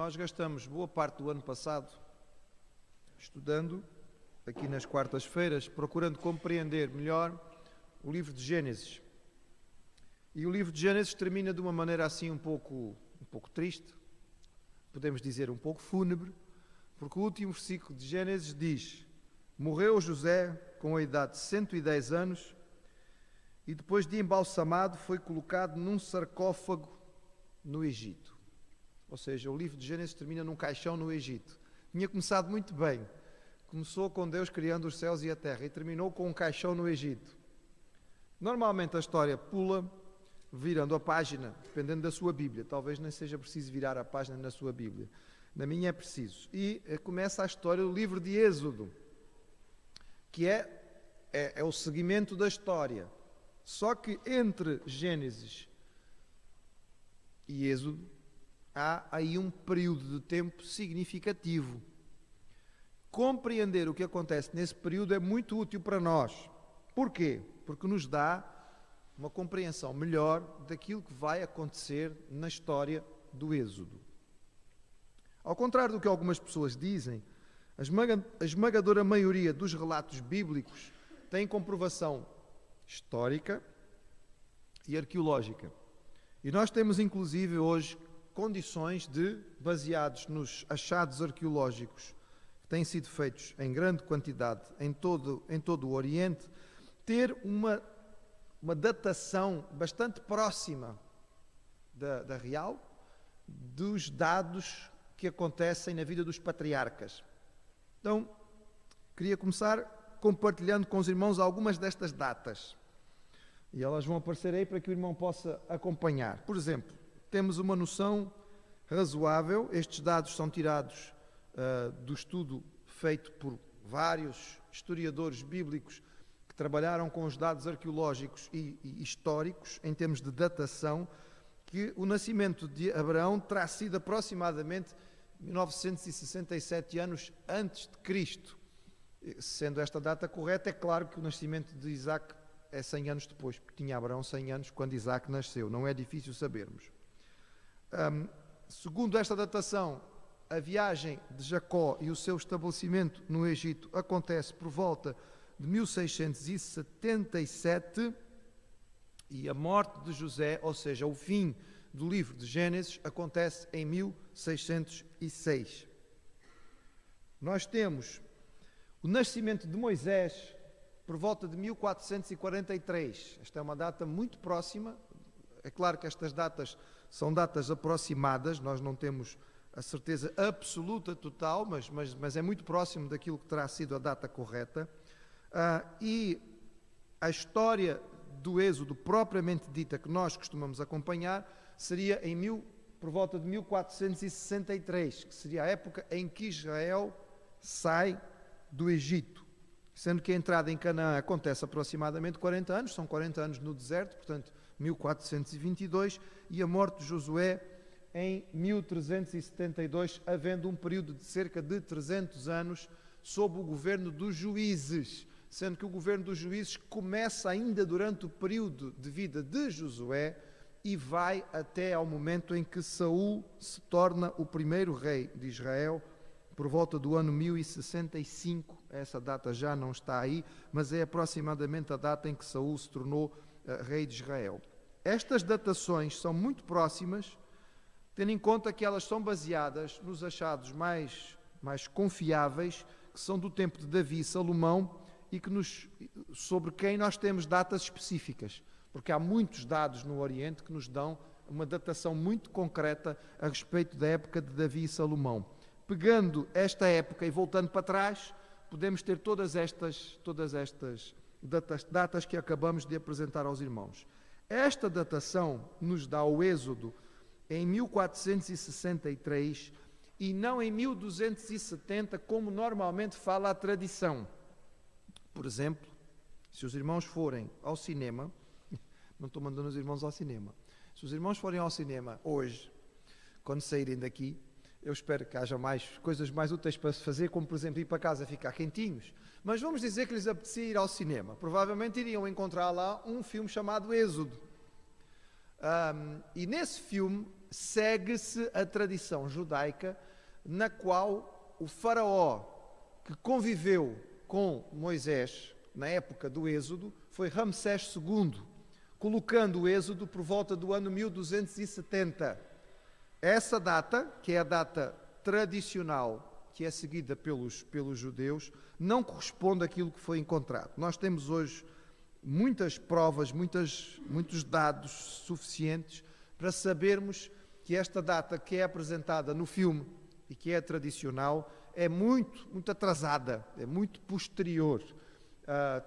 Nós gastamos boa parte do ano passado estudando, aqui nas quartas-feiras, procurando compreender melhor o livro de Gênesis. E o livro de Gênesis termina de uma maneira assim um pouco triste, podemos dizer um pouco fúnebre, porque o último versículo de Gênesis diz: morreu José com a idade de 110 anos e depois de embalsamado foi colocado num sarcófago no Egito. Ou seja, o livro de Gênesis termina num caixão no Egito. Tinha começado muito bem. Começou com Deus criando os céus e a terra e terminou com um caixão no Egito. Normalmente a história pula, virando a página, dependendo da sua Bíblia. Talvez nem seja preciso virar a página na sua Bíblia. Na minha é preciso. E começa a história do livro de Êxodo, que é o seguimento da história. Só que entre Gênesis e Êxodo há aí um período de tempo significativo. Compreender o que acontece nesse período é muito útil para nós. Porquê? Porque nos dá uma compreensão melhor daquilo que vai acontecer na história do Êxodo. Ao contrário do que algumas pessoas dizem, a esmagadora maioria dos relatos bíblicos tem comprovação histórica e arqueológica. E nós temos inclusive hoje condições de, baseados nos achados arqueológicos que têm sido feitos em grande quantidade em todo o Oriente, ter uma datação bastante próxima da real dos dados que acontecem na vida dos patriarcas. Então, queria começar compartilhando com os irmãos algumas destas datas. E elas vão aparecer aí para que o irmão possa acompanhar. Por exemplo, temos uma noção razoável, estes dados são tirados do estudo feito por vários historiadores bíblicos que trabalharam com os dados arqueológicos e históricos, em termos de datação, que o nascimento de Abraão terá sido aproximadamente 1967 anos antes de Cristo. Sendo esta data correta, é claro que o nascimento de Isaac é 100 anos depois, porque tinha Abraão 100 anos quando Isaac nasceu, não é difícil sabermos. Segundo esta datação, a viagem de Jacó e o seu estabelecimento no Egito acontece por volta de 1677 e a morte de José, ou seja, o fim do livro de Gênesis, acontece em 1606. Nós temos o nascimento de Moisés por volta de 1443. Esta é uma data muito próxima. É claro que estas datas são datas aproximadas, nós não temos a certeza absoluta, total, mas é muito próximo daquilo que terá sido a data correta. E a história do Êxodo propriamente dita, que nós costumamos acompanhar, seria por volta de 1463, que seria a época em que Israel sai do Egito, sendo que a entrada em Canaã acontece aproximadamente 40 anos, são 40 anos no deserto, portanto 1422, e a morte de Josué em 1372, havendo um período de cerca de 300 anos sob o governo dos juízes, sendo que o governo dos juízes começa ainda durante o período de vida de Josué e vai até ao momento em que Saul se torna o primeiro rei de Israel, por volta do ano 1065, essa data já não está aí, mas é aproximadamente a data em que Saul se tornou rei de Israel. Estas datações são muito próximas, tendo em conta que elas são baseadas nos achados mais confiáveis, que são do tempo de Davi e Salomão, e sobre quem nós temos datas específicas, porque há muitos dados no Oriente que nos dão uma datação muito concreta a respeito da época de Davi e Salomão. Pegando esta época e voltando para trás, podemos ter todas estas datas que acabamos de apresentar aos irmãos. Esta datação nos dá o Êxodo em 1463 e não em 1270, como normalmente fala a tradição. Por exemplo, se os irmãos forem ao cinema, não estou mandando os irmãos ao cinema, se os irmãos forem ao cinema hoje, quando saírem daqui, eu espero que haja coisas mais úteis para se fazer, como por exemplo ir para casa ficar quentinhos, mas vamos dizer que lhes apetecia ir ao cinema. Provavelmente iriam encontrar lá um filme chamado Êxodo. E nesse filme segue-se a tradição judaica na qual o faraó que conviveu com Moisés na época do Êxodo foi Ramsés II, colocando o Êxodo por volta do ano 1270. Essa data, que é a data tradicional que é seguida pelos judeus, não corresponde àquilo que foi encontrado. Nós temos hoje muitas provas, muitos dados suficientes para sabermos que esta data que é apresentada no filme e que é tradicional é muito atrasada, é muito posterior.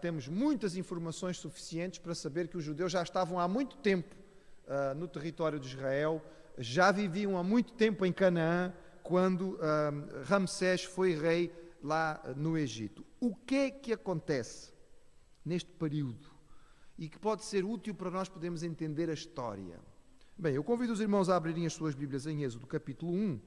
Temos muitas informações suficientes para saber que os judeus já estavam há muito tempo no território de Israel, já viviam há muito tempo em Canaã, quando Ramsés foi rei lá no Egito. O que é que acontece neste período e que pode ser útil para nós podermos entender a história? Bem, eu convido os irmãos a abrirem as suas Bíblias em Êxodo, capítulo 1.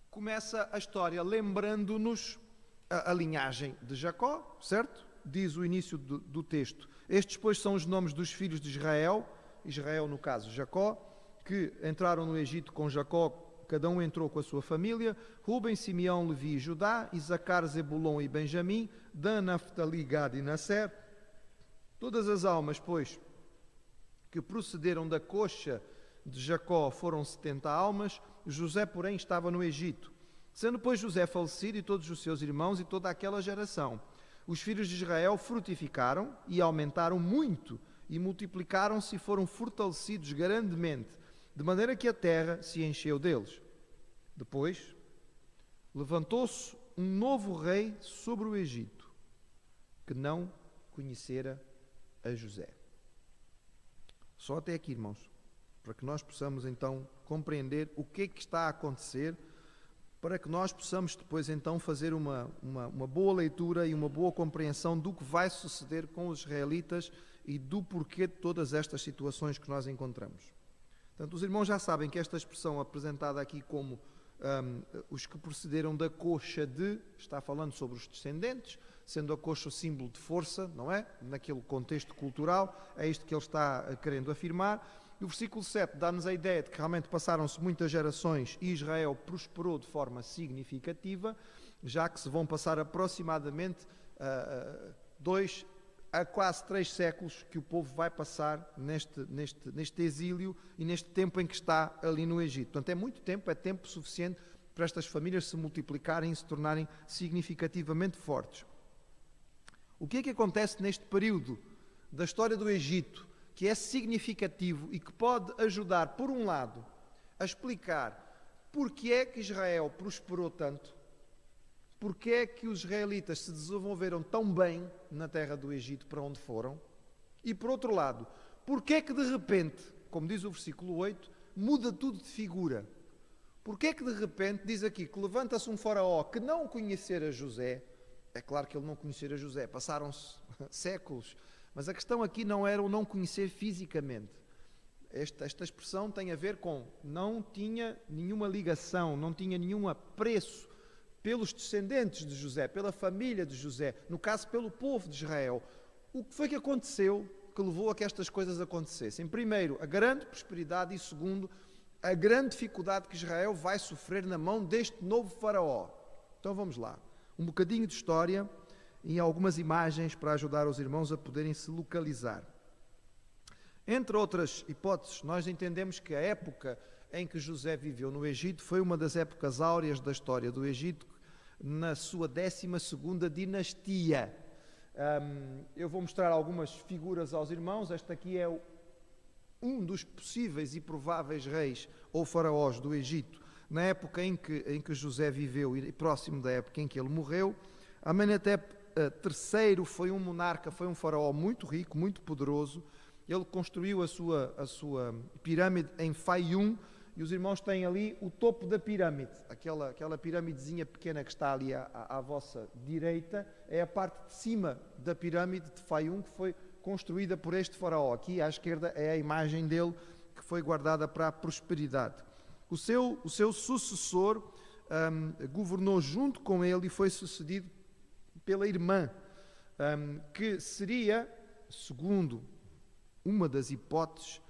Começa a história lembrando-nos a linhagem de Jacó, certo? Diz o início do texto. Estes, pois, são os nomes dos filhos de Israel, no caso Jacó, que entraram no Egito com Jacó, cada um entrou com a sua família: Ruben, Simeão, Levi e Judá, Isacar, Zebulon e Benjamim, Dan, Naftali, Gad e Nasser. Todas as almas, pois, que procederam da coxa de Jacó foram 70 almas. José, porém, estava no Egito. Sendo, pois, José falecido e todos os seus irmãos e toda aquela geração, os filhos de Israel frutificaram e aumentaram muito e multiplicaram-se e foram fortalecidos grandemente, de maneira que a terra se encheu deles. Depois, levantou-se um novo rei sobre o Egito, que não conhecera a José. Só até aqui, irmãos, para que nós possamos então compreender o que é que está a acontecer, para que nós possamos depois então fazer uma boa leitura e uma boa compreensão do que vai suceder com os israelitas e do porquê de todas estas situações que nós encontramos. Portanto, os irmãos já sabem que esta expressão apresentada aqui como os que procederam da coxa de, está falando sobre os descendentes, sendo a coxa o símbolo de força, não é? Naquele contexto cultural, é isto que ele está querendo afirmar. E o versículo 7 dá-nos a ideia de que realmente passaram-se muitas gerações e Israel prosperou de forma significativa, já que se vão passar aproximadamente 2 a quase 3 séculos que o povo vai passar neste exílio e neste tempo em que está ali no Egito. Portanto, é muito tempo, é tempo suficiente para estas famílias se multiplicarem e se tornarem significativamente fortes. O que é que acontece neste período da história do Egito, que é significativo e que pode ajudar, por um lado, a explicar porque é que Israel prosperou tanto, porque é que os israelitas se desenvolveram tão bem na terra do Egito para onde foram, e por outro lado, porque é que de repente, como diz o versículo 8, muda tudo de figura. Porque é que de repente, diz aqui, que levanta-se um faraó que não conhecera José. É claro que ele não conhecera José, passaram-se séculos, mas a questão aqui não era o não conhecer fisicamente. Esta expressão tem a ver com não tinha nenhuma ligação, não tinha nenhum apreço pelos descendentes de José, pela família de José, no caso pelo povo de Israel. O que foi que aconteceu que levou a que estas coisas acontecessem? Primeiro, a grande prosperidade e segundo, a grande dificuldade que Israel vai sofrer na mão deste novo faraó. Então vamos lá, um bocadinho de história e algumas imagens para ajudar os irmãos a poderem se localizar. Entre outras hipóteses, nós entendemos que a época em que José viveu no Egito foi uma das épocas áureas da história do Egito, na sua 12ª dinastia. Eu vou mostrar algumas figuras aos irmãos. Este aqui é um dos possíveis e prováveis reis ou faraós do Egito, na época em que José viveu e próximo da época em que ele morreu. Amenhotep III foi um monarca, foi um faraó muito rico, muito poderoso. Ele construiu a sua pirâmide em Fayum, e os irmãos têm ali o topo da pirâmide, aquela piramidezinha pequena que está ali à vossa direita, é a parte de cima da pirâmide de Fayum, que foi construída por este faraó. Aqui à esquerda é a imagem dele, que foi guardada para a prosperidade. O seu sucessor governou junto com ele e foi sucedido pela irmã, que seria, segundo uma das hipóteses,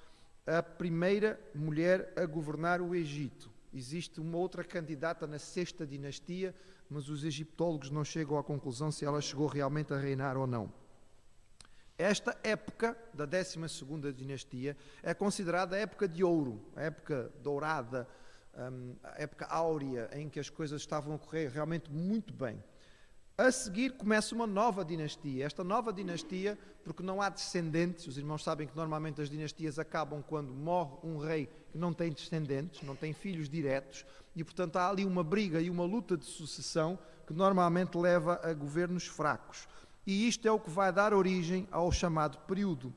a primeira mulher a governar o Egito. Existe uma outra candidata na sexta dinastia, mas os egiptólogos não chegam à conclusão se ela chegou realmente a reinar ou não. Esta época da 12ª dinastia é considerada a época de ouro, a época dourada, a época áurea, em que as coisas estavam a correr realmente muito bem. A seguir começa uma nova dinastia. Esta nova dinastia, porque não há descendentes, os irmãos sabem que normalmente as dinastias acabam quando morre um rei que não tem descendentes, não tem filhos diretos, e portanto há ali uma briga e uma luta de sucessão que normalmente leva a governos fracos. E isto é o que vai dar origem ao chamado período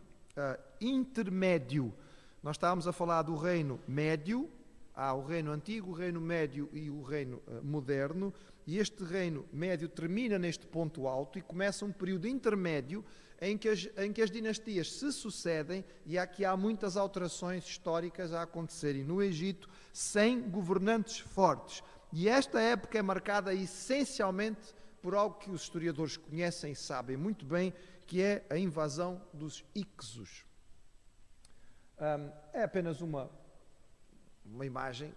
intermédio. Nós estávamos a falar do reino médio, há o reino antigo, o reino médio e o reino moderno, e este reino médio termina neste ponto alto e começa um período intermédio em que as dinastias se sucedem e aqui há muitas alterações históricas a acontecerem no Egito sem governantes fortes. E esta época é marcada essencialmente por algo que os historiadores conhecem e sabem muito bem, que é a invasão dos Hicsos. É apenas uma imagem,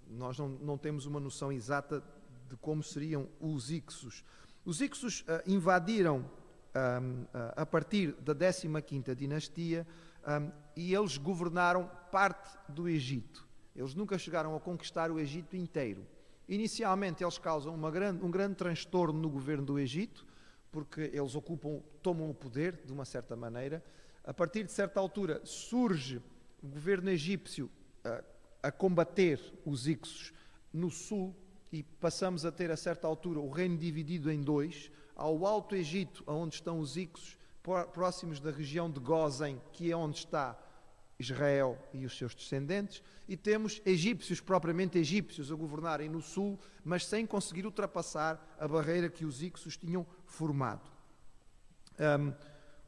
nós não temos uma noção exata de como seriam os Hicsos. Os Hicsos invadiram a partir da 15ª dinastia e eles governaram parte do Egito. Eles nunca chegaram a conquistar o Egito inteiro. Inicialmente eles causam um grande transtorno no governo do Egito, porque eles tomam o poder de uma certa maneira. A partir de certa altura surge o governo egípcio a combater os Hicsos no sul e passamos a ter a certa altura o reino dividido em dois. Ao Alto Egito, onde estão os Hicsos, próximos da região de Gósen, que é onde está Israel e os seus descendentes, e temos egípcios, propriamente egípcios, a governarem no sul, mas sem conseguir ultrapassar a barreira que os Hicsos tinham formado.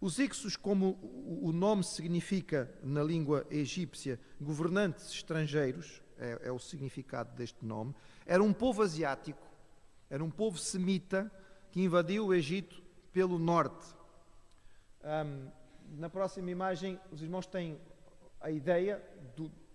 Os Hicsos, como o nome significa na língua egípcia, governantes estrangeiros, é o significado deste nome, era um povo asiático, era um povo semita que invadiu o Egito pelo norte. Na próxima imagem, os irmãos têm a ideia,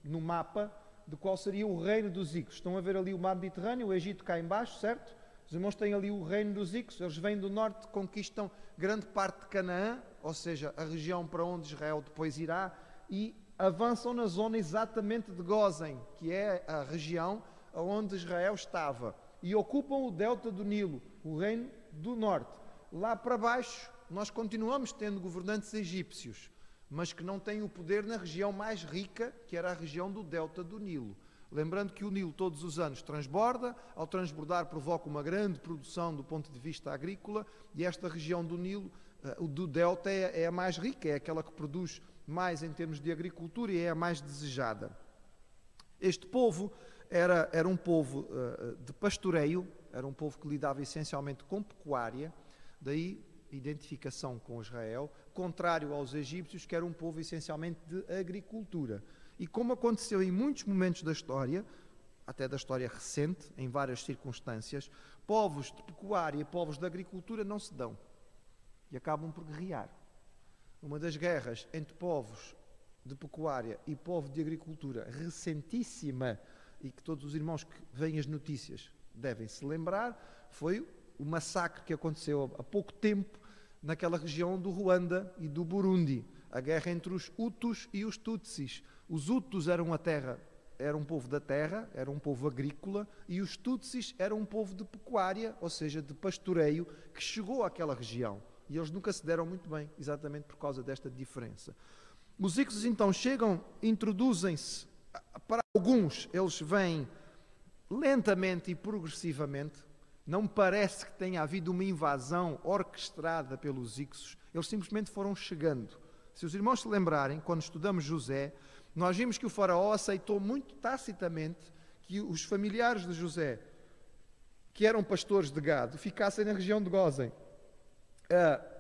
no mapa, de qual seria o reino dos Hicsos. Estão a ver ali o mar Mediterrâneo, o Egito cá em baixo, certo? Os irmãos têm ali o reino dos Hicsos, eles vêm do norte, conquistam grande parte de Canaã, ou seja, a região para onde Israel depois irá, e avançam na zona exatamente de Gósen, que é a região onde Israel estava, e ocupam o delta do Nilo, o reino do norte. Lá para baixo, nós continuamos tendo governantes egípcios, mas que não têm o poder na região mais rica, que era a região do delta do Nilo. Lembrando que o Nilo todos os anos transborda, ao transbordar provoca uma grande produção do ponto de vista agrícola, e esta região do Nilo, do delta, é a mais rica, é aquela que produz mais em termos de agricultura e é a mais desejada. Este povo era um povo de pastoreio, era um povo que lidava essencialmente com pecuária, daí identificação com Israel, contrário aos egípcios, que era um povo essencialmente de agricultura. E como aconteceu em muitos momentos da história, até da história recente, em várias circunstâncias, povos de pecuária e povos de agricultura não se dão e acabam por guerrear. Uma das guerras entre povos de pecuária e povo de agricultura recentíssima, e que todos os irmãos que veem as notícias devem se lembrar, foi o massacre que aconteceu há pouco tempo naquela região do Ruanda e do Burundi, a guerra entre os Hutus e os Tutsis. Os Hutus eram um povo da terra, era um povo agrícola, e os Tutsis eram um povo de pecuária, ou seja, de pastoreio, que chegou àquela região. E eles nunca se deram muito bem, exatamente por causa desta diferença. Os Hicsos então chegam, introduzem-se, para alguns eles vêm lentamente e progressivamente, não me parece que tenha havido uma invasão orquestrada pelos Hicsos, eles simplesmente foram chegando. Se os irmãos se lembrarem, quando estudamos José, nós vimos que o faraó aceitou muito tacitamente que os familiares de José, que eram pastores de gado, ficassem na região de Gósen.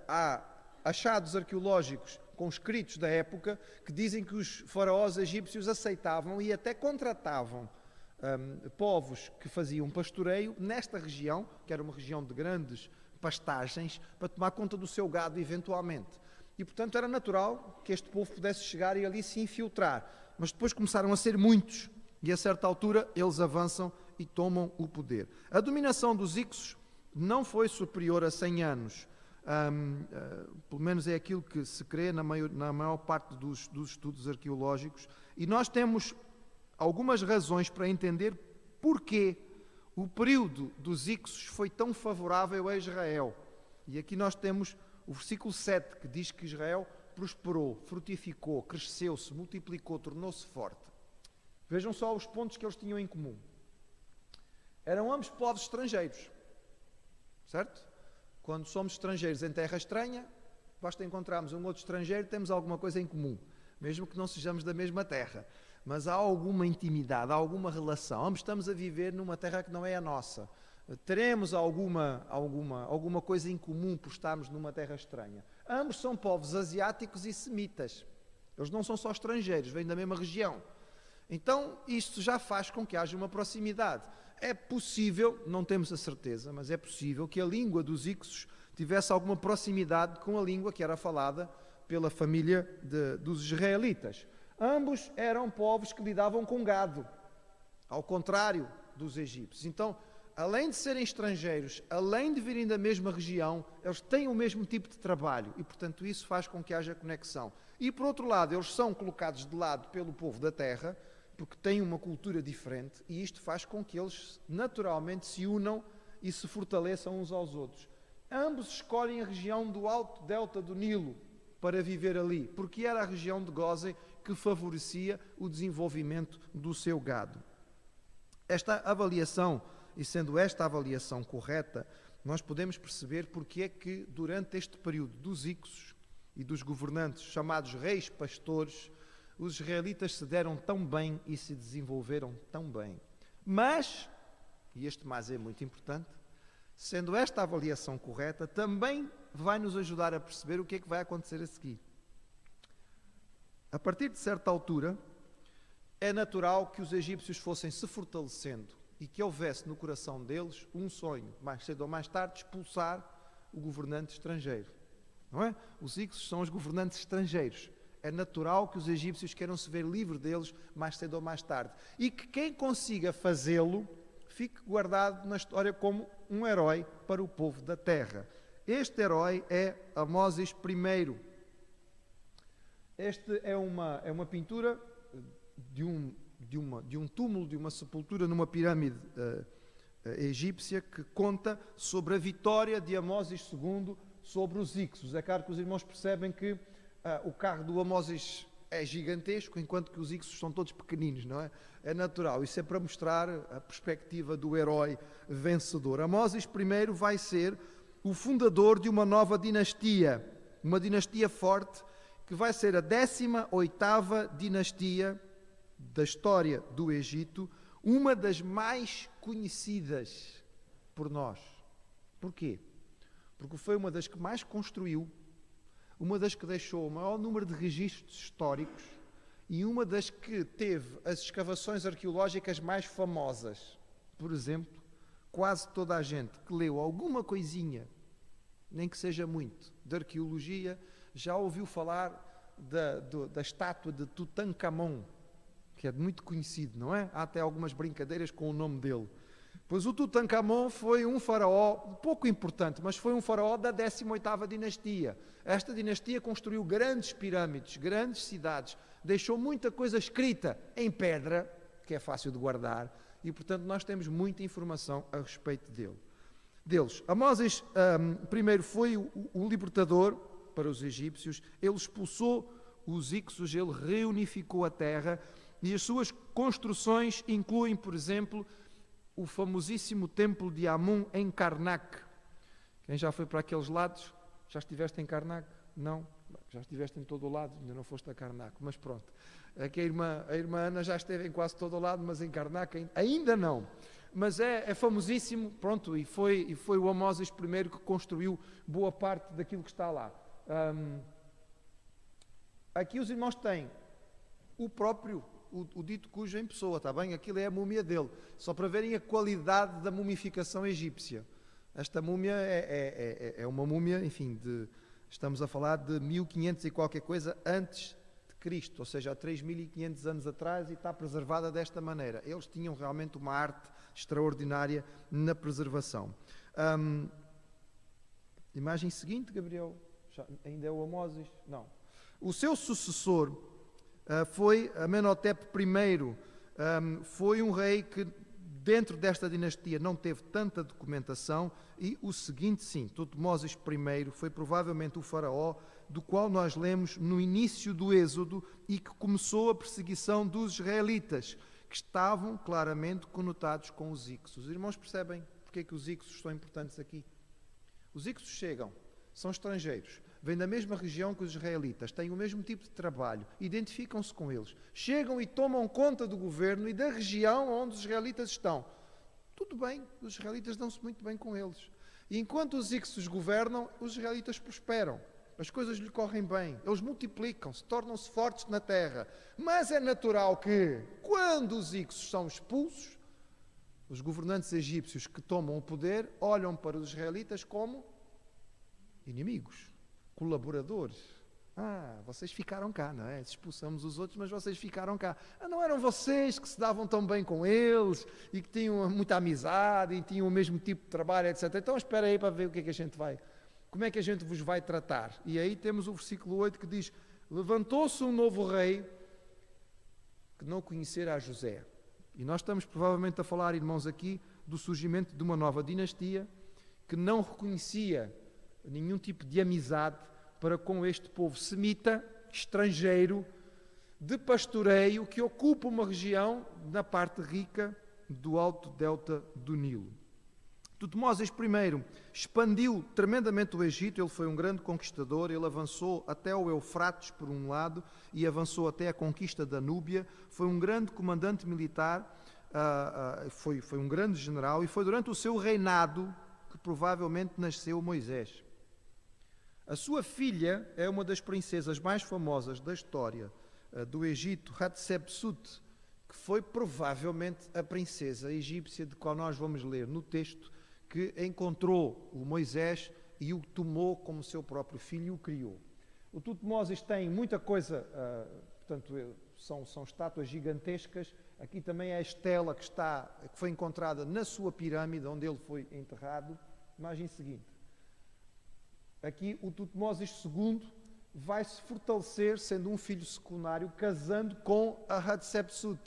Há achados arqueológicos com escritos da época que dizem que os faraós egípcios aceitavam e até contratavam povos que faziam pastoreio nesta região, que era uma região de grandes pastagens, para tomar conta do seu gado eventualmente. E, portanto, era natural que este povo pudesse chegar e ali se infiltrar. Mas depois começaram a ser muitos e, a certa altura, eles avançam e tomam o poder. A dominação dos Hicsos não foi superior a 100 anos. Pelo menos é aquilo que se crê na maior parte dos estudos arqueológicos. E nós temos algumas razões para entender porquê o período dos Hicsos foi tão favorável a Israel. E aqui nós temos o versículo 7, que diz que Israel prosperou, frutificou, cresceu, se multiplicou, tornou-se forte. Vejam só os pontos que eles tinham em comum. Eram ambos povos estrangeiros, certo? Quando somos estrangeiros em terra estranha, basta encontrarmos um outro estrangeiro, temos alguma coisa em comum, mesmo que não sejamos da mesma terra. Mas há alguma intimidade, há alguma relação. Ambos estamos a viver numa terra que não é a nossa. Teremos alguma coisa em comum por estarmos numa terra estranha. Ambos são povos asiáticos e semitas. Eles não são só estrangeiros, vêm da mesma região. Então, isto já faz com que haja uma proximidade. É possível, não temos a certeza, mas é possível que a língua dos Hicsos tivesse alguma proximidade com a língua que era falada pela família dos israelitas. Ambos eram povos que lidavam com gado, ao contrário dos egípcios. Então, além de serem estrangeiros, além de virem da mesma região, eles têm o mesmo tipo de trabalho e, portanto, isso faz com que haja conexão. E, por outro lado, eles são colocados de lado pelo povo da terra, porque têm uma cultura diferente, e isto faz com que eles naturalmente se unam e se fortaleçam uns aos outros. Ambos escolhem a região do alto delta do Nilo para viver ali, porque era a região de Gósen que favorecia o desenvolvimento do seu gado. Esta avaliação, e sendo esta avaliação correta, nós podemos perceber porque é que durante este período dos Hicsos e dos governantes chamados reis pastores, os israelitas se deram tão bem e se desenvolveram tão bem. Mas, e este mas é muito importante, sendo esta avaliação correta, também vai nos ajudar a perceber o que é que vai acontecer a seguir. A partir de certa altura, é natural que os egípcios fossem se fortalecendo e que houvesse no coração deles um sonho, mais cedo ou mais tarde, expulsar o governante estrangeiro. Não é? Os Hicsos são os governantes estrangeiros. É natural que os egípcios queiram se ver livres deles mais cedo ou mais tarde. E que quem consiga fazê-lo fique guardado na história como um herói para o povo da terra. Este herói é Amós I. Este é uma pintura de um túmulo, de uma sepultura numa pirâmide egípcia que conta sobre a vitória de Amós II sobre os Hicsos. É claro que os irmãos percebem que o carro do Amós é gigantesco, enquanto que os Hicsos são todos pequeninos, não é? É natural. Isso é para mostrar a perspectiva do herói vencedor. Amós I vai ser o fundador de uma nova dinastia, uma dinastia forte, que vai ser a 18ª dinastia da história do Egito, uma das mais conhecidas por nós. Porquê? Porque foi uma das que mais construiu, uma das que deixou o maior número de registros históricos e uma das que teve as escavações arqueológicas mais famosas. Por exemplo, quase toda a gente que leu alguma coisinha, nem que seja muito, de arqueologia, já ouviu falar da estátua de Tutankhamon, que é muito conhecido, não é? Há até algumas brincadeiras com o nome dele. Pois o Tutankhamon foi um faraó pouco importante, mas foi um faraó da 18ª dinastia. Esta dinastia construiu grandes pirâmides, grandes cidades, deixou muita coisa escrita em pedra, que é fácil de guardar, e portanto nós temos muita informação a respeito deles. Amós I foi o libertador para os egípcios, ele expulsou os Hicsos, ele reunificou a terra, e as suas construções incluem, por exemplo, o famosíssimo templo de Amun em Karnak. Quem já foi para aqueles lados? Já estiveste em Karnak? Não? Já estiveste em todo o lado, ainda não foste a Karnak, mas pronto. Aqui a irmã Ana já esteve em quase todo o lado, mas em Karnak ainda não. Mas é famosíssimo, pronto, e foi o Amós I que construiu boa parte daquilo que está lá. Aqui os irmãos têm o próprio o dito cujo em pessoa, está bem? Aquilo é a múmia dele, só para verem a qualidade da mumificação egípcia. Esta múmia é uma múmia, enfim, estamos a falar de 1500 e qualquer coisa antes de Cristo, ou seja, há 3500 anos atrás, e está preservada desta maneira. Eles tinham realmente uma arte extraordinária na preservação. Imagem seguinte, Gabriel, ainda é o Amoses? Não. O seu sucessor foi Amenhotep I, foi um rei que dentro desta dinastia não teve tanta documentação, e o seguinte, sim, Tutmoses I foi provavelmente o faraó do qual nós lemos no início do Êxodo e que começou a perseguição dos israelitas, que estavam claramente conotados com os Ixos. Os irmãos percebem porque é que os Ixos são importantes aqui? Os Ixos chegam, são estrangeiros, vêm da mesma região que os israelitas, têm o mesmo tipo de trabalho, identificam-se com eles, chegam e tomam conta do governo e da região onde os israelitas estão. Tudo bem, os israelitas dão-se muito bem com eles. E enquanto os Ixos governam, os israelitas prosperam, as coisas lhe correm bem, eles multiplicam-se, tornam-se fortes na terra. Mas é natural que, quando os Ixos são expulsos, os governantes egípcios que tomam o poder olham para os israelitas como inimigos, colaboradores. Vocês ficaram cá, não é? Expulsamos os outros, mas vocês ficaram cá. Não eram vocês que se davam tão bem com eles e que tinham muita amizade e tinham o mesmo tipo de trabalho, etc. Então espera aí para ver o que é que a gente vai, como é que a gente vos vai tratar. E aí temos o versículo 8 que diz: levantou-se um novo rei que não conhecera a José. E nós estamos provavelmente a falar, irmãos, aqui do surgimento de uma nova dinastia que não reconhecia nenhum tipo de amizade para com este povo semita, estrangeiro, de pastoreio, que ocupa uma região na parte rica do alto delta do Nilo. Tutmoses I expandiu tremendamente o Egito, ele foi um grande conquistador, ele avançou até o Eufrates por um lado e avançou até a conquista da Núbia, foi um grande comandante militar, foi um grande general, e foi durante o seu reinado que provavelmente nasceu Moisés. A sua filha é uma das princesas mais famosas da história do Egito, Hatshepsut, que foi provavelmente a princesa egípcia de qual nós vamos ler no texto, que encontrou o Moisés e o tomou como seu próprio filho e o criou. O Tutmoses tem muita coisa, portanto, são estátuas gigantescas. Aqui também é a estela que foi encontrada na sua pirâmide, onde ele foi enterrado. Imagem seguinte. Aqui o Tutmoses II vai se fortalecer, sendo um filho secundário, casando com a Hatshepsut.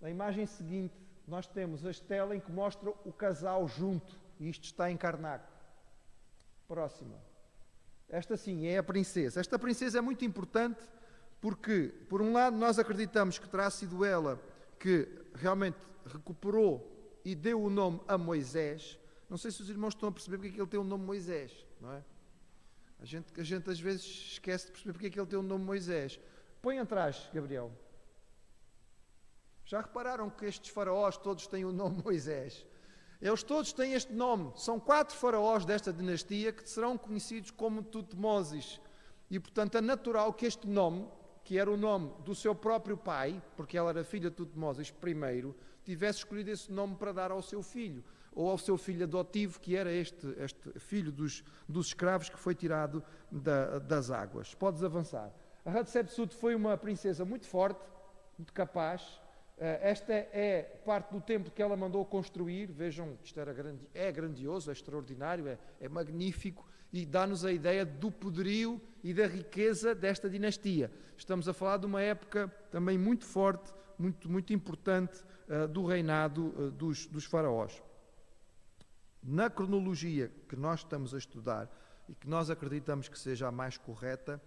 Na imagem seguinte, nós temos a estela em que mostra o casal junto, e isto está em Karnak. Próxima. Esta sim é a princesa. Esta princesa é muito importante porque, por um lado, nós acreditamos que terá sido ela que realmente recuperou e deu o nome a Moisés. Não sei se os irmãos estão a perceber porque é que ele tem o nome Moisés, não é? A gente às vezes esquece de perceber porque é que ele tem o nome Moisés. Põe atrás, Gabriel. Já repararam que estes faraós todos têm o nome Moisés? Eles todos têm este nome. São 4 faraós desta dinastia que serão conhecidos como Tutmoses. E, portanto, é natural que este nome, que era o nome do seu próprio pai, porque ela era filha de Tutmoses I, tivesse escolhido esse nome para dar ao seu filho, ou ao seu filho adotivo, que era este filho dos escravos que foi tirado das águas. Podes avançar. A Hatshepsut foi uma princesa muito forte, muito capaz. Esta é parte do templo que ela mandou construir. Vejam, isto é grandioso, é extraordinário, é magnífico e dá-nos a ideia do poderio e da riqueza desta dinastia. Estamos a falar de uma época também muito forte, muito importante do reinado dos faraós. Na cronologia que nós estamos a estudar e que nós acreditamos que seja a mais correta,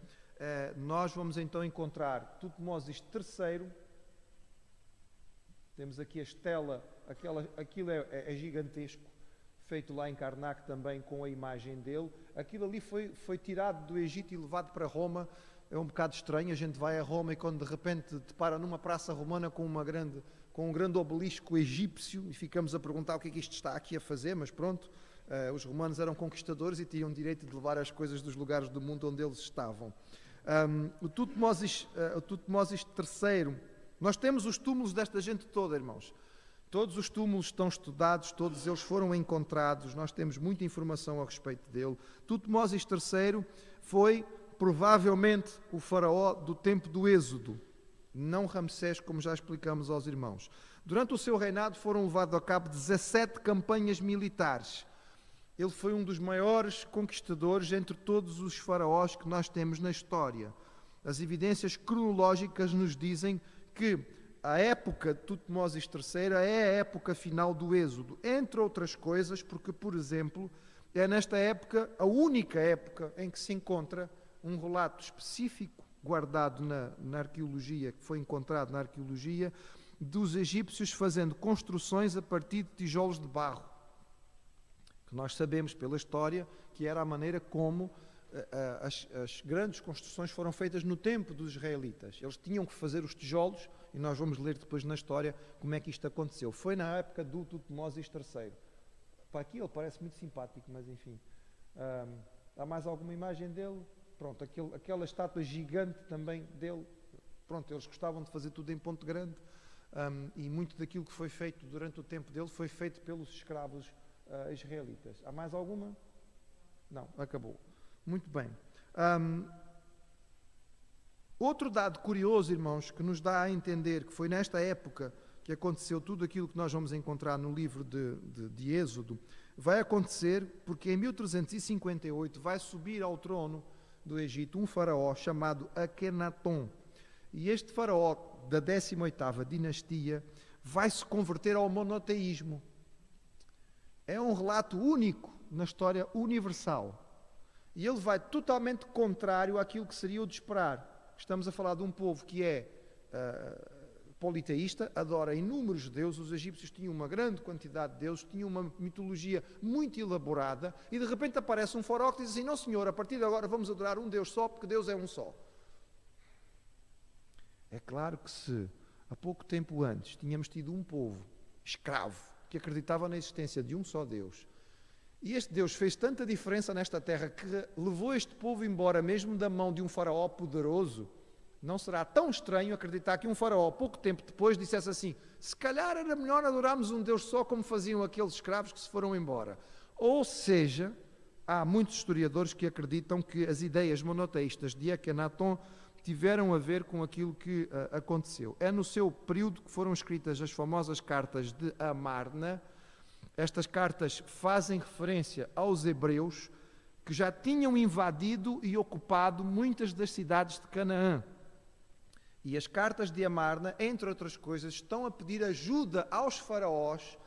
nós vamos então encontrar Tutmoses III. Temos aqui a estela, aquilo é gigantesco, feito lá em Karnak também com a imagem dele. Aquilo ali foi tirado do Egito e levado para Roma. É um bocado estranho, a gente vai a Roma e quando de repente depara numa praça romana com um grande obelisco egípcio e ficamos a perguntar o que é que isto está aqui a fazer, mas pronto, os romanos eram conquistadores e tinham direito de levar as coisas dos lugares do mundo onde eles estavam. O Tutmoses III, Nós temos os túmulos desta gente toda, irmãos. Todos os túmulos estão estudados, todos eles foram encontrados, nós temos muita informação a respeito dele. Tutmoses III foi provavelmente o faraó do tempo do Êxodo, não Ramsés, como já explicamos aos irmãos. Durante o seu reinado foram levados a cabo 17 campanhas militares. Ele foi um dos maiores conquistadores entre todos os faraós que nós temos na história. As evidências cronológicas nos dizem que a época de Tutmoses III é a época final do Êxodo, entre outras coisas, porque, por exemplo, é nesta época, a única época em que se encontra um relato específico, guardado na arqueologia, que foi encontrado na arqueologia, dos egípcios fazendo construções a partir de tijolos de barro, que nós sabemos pela história que era a maneira como as grandes construções foram feitas no tempo dos israelitas. Eles tinham que fazer os tijolos, e nós vamos ler depois na história como é que isto aconteceu. Foi na época do Tutmoses III. Para aqui ele parece muito simpático, mas enfim. Há mais alguma imagem dele? Pronto, aquela estátua gigante também dele. Pronto, eles gostavam de fazer tudo em Ponte Grande, e muito daquilo que foi feito durante o tempo dele foi feito pelos escravos israelitas. Há mais alguma? Não, acabou. Muito bem. Outro dado curioso, irmãos, que nos dá a entender que foi nesta época que aconteceu tudo aquilo que nós vamos encontrar no livro de Êxodo, vai acontecer porque em 1358 vai subir ao trono do Egito um faraó chamado Akenaton. E este faraó da 18ª dinastia vai se converter ao monoteísmo. É um relato único na história universal. E ele vai totalmente contrário àquilo que seria o de esperar. Estamos a falar de um povo que é politeísta, adora inúmeros deuses. Os egípcios tinham uma grande quantidade de deuses, tinham uma mitologia muito elaborada, e de repente aparece um faraó que diz assim: não senhor, a partir de agora vamos adorar um Deus só, porque Deus é um só. É claro que se há pouco tempo antes tínhamos tido um povo escravo que acreditava na existência de um só Deus, e este Deus fez tanta diferença nesta terra que levou este povo embora mesmo da mão de um faraó poderoso, não será tão estranho acreditar que um faraó, pouco tempo depois, dissesse assim: se calhar era melhor adorarmos um Deus só, como faziam aqueles escravos que se foram embora. Ou seja, há muitos historiadores que acreditam que as ideias monoteístas de Akenaton tiveram a ver com aquilo que aconteceu. É no seu período que foram escritas as famosas cartas de Amarna. Estas cartas fazem referência aos hebreus que já tinham invadido e ocupado muitas das cidades de Canaã. E as cartas de Amarna, entre outras coisas, estão a pedir ajuda aos faraós,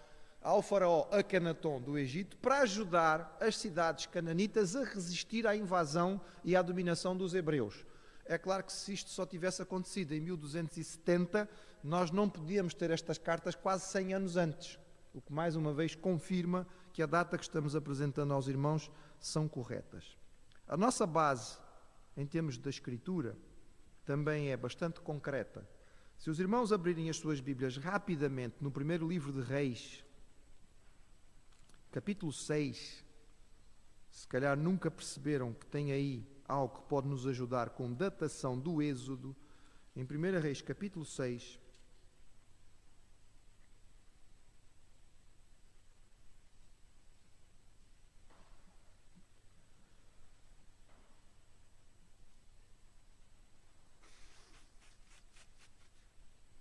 ao faraó Akenaton do Egito, para ajudar as cidades cananitas a resistir à invasão e à dominação dos hebreus. É claro que se isto só tivesse acontecido em 1270, nós não podíamos ter estas cartas quase 100 anos antes. O que mais uma vez confirma que a data que estamos apresentando aos irmãos são corretas. A nossa base, em termos da Escritura, também é bastante concreta. Se os irmãos abrirem as suas Bíblias rapidamente no primeiro livro de Reis, capítulo 6, se calhar nunca perceberam que tem aí algo que pode nos ajudar com datação do Êxodo, em 1 Reis, capítulo 6,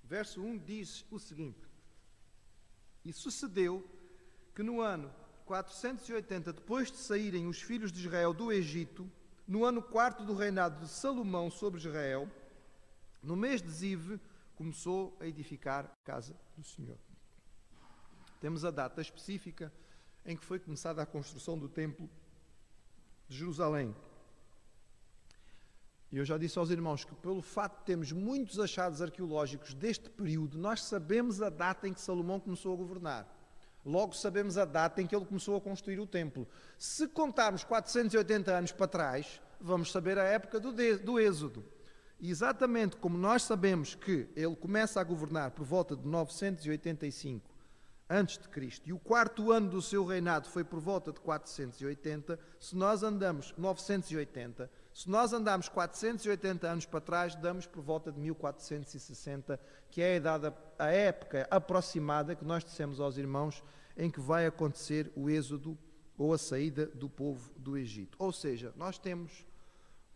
verso 1 diz o seguinte: e sucedeu que no ano 480, depois de saírem os filhos de Israel do Egito, no ano 4º do reinado de Salomão sobre Israel, no mês de Ziv, começou a edificar a casa do Senhor. Temos a data específica em que foi começada a construção do templo de Jerusalém. E eu já disse aos irmãos que, pelo facto de termos muitos achados arqueológicos deste período, nós sabemos a data em que Salomão começou a governar. Logo sabemos a data em que ele começou a construir o templo. Se contarmos 480 anos para trás, vamos saber a época do Êxodo. E exatamente como nós sabemos que ele começa a governar por volta de 985 a.C., e o 4º ano do seu reinado foi por volta de 480, se nós andamos 980, Se nós andarmos 480 anos para trás, damos por volta de 1460, que é a época aproximada que nós dissemos aos irmãos em que vai acontecer o êxodo ou a saída do povo do Egito. Ou seja, nós temos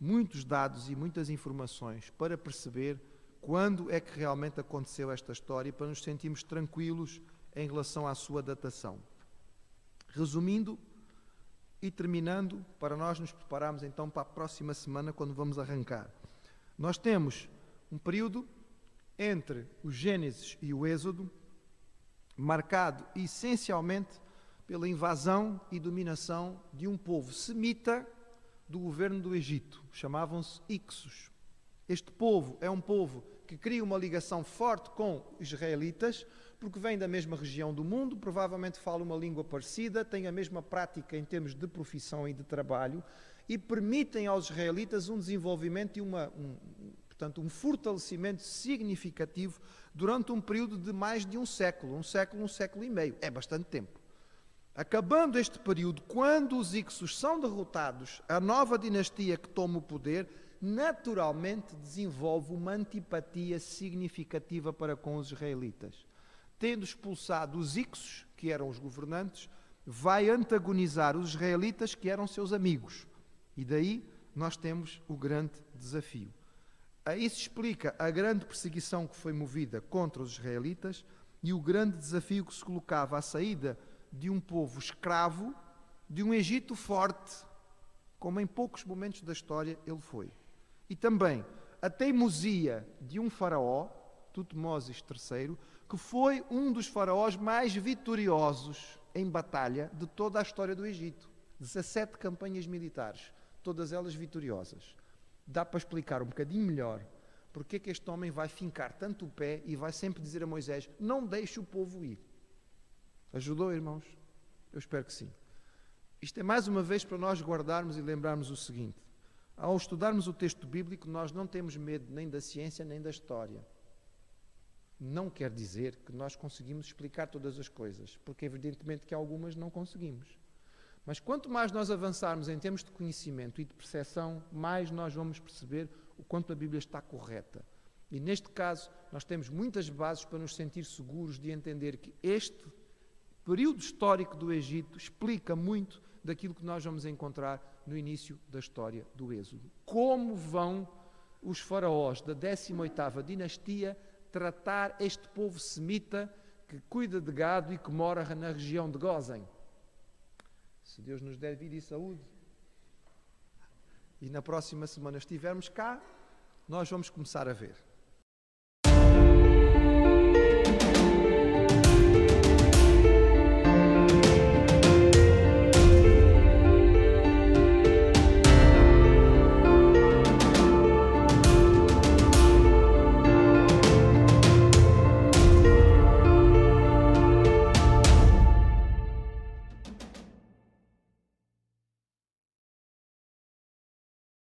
muitos dados e muitas informações para perceber quando é que realmente aconteceu esta história e para nos sentirmos tranquilos em relação à sua datação. Resumindo e terminando, para nós nos prepararmos então para a próxima semana, quando vamos arrancar. Nós temos um período entre o Gênesis e o Êxodo, marcado essencialmente pela invasão e dominação de um povo semita do governo do Egito. Chamavam-se Ixos. Este povo é um povo que cria uma ligação forte com os israelitas, porque vem da mesma região do mundo, provavelmente fala uma língua parecida, tem a mesma prática em termos de profissão e de trabalho, e permitem aos israelitas um desenvolvimento e portanto, um fortalecimento significativo durante um período de mais de um século e meio. É bastante tempo. Acabando este período, quando os Ixos são derrotados, a nova dinastia que toma o poder, naturalmente desenvolve uma antipatia significativa para com os israelitas. Tendo expulsado os Ixos, que eram os governantes, vai antagonizar os israelitas, que eram seus amigos. E daí nós temos o grande desafio. Isso explica a grande perseguição que foi movida contra os israelitas e o grande desafio que se colocava à saída de um povo escravo, de um Egito forte, como em poucos momentos da história ele foi. E também a teimosia de um faraó, Tutmoses III, que foi um dos faraós mais vitoriosos em batalha de toda a história do Egito. 17 campanhas militares, todas elas vitoriosas. Dá para explicar um bocadinho melhor porque é que este homem vai fincar tanto o pé e vai sempre dizer a Moisés: não deixe o povo ir. Ajudou, irmãos? Eu espero que sim. Isto é mais uma vez para nós guardarmos e lembrarmos o seguinte: ao estudarmos o texto bíblico, nós não temos medo nem da ciência nem da história. Não quer dizer que nós conseguimos explicar todas as coisas, porque evidentemente que algumas não conseguimos. Mas quanto mais nós avançarmos em termos de conhecimento e de percepção, mais nós vamos perceber o quanto a Bíblia está correta. E neste caso, nós temos muitas bases para nos sentir seguros de entender que este período histórico do Egito explica muito daquilo que nós vamos encontrar no início da história do Êxodo. Como vão os faraós da 18ª dinastia tratar este povo semita que cuida de gado e que mora na região de Gósen? Se Deus nos der vida e saúde, e na próxima semana estivermos cá, nós vamos começar a ver.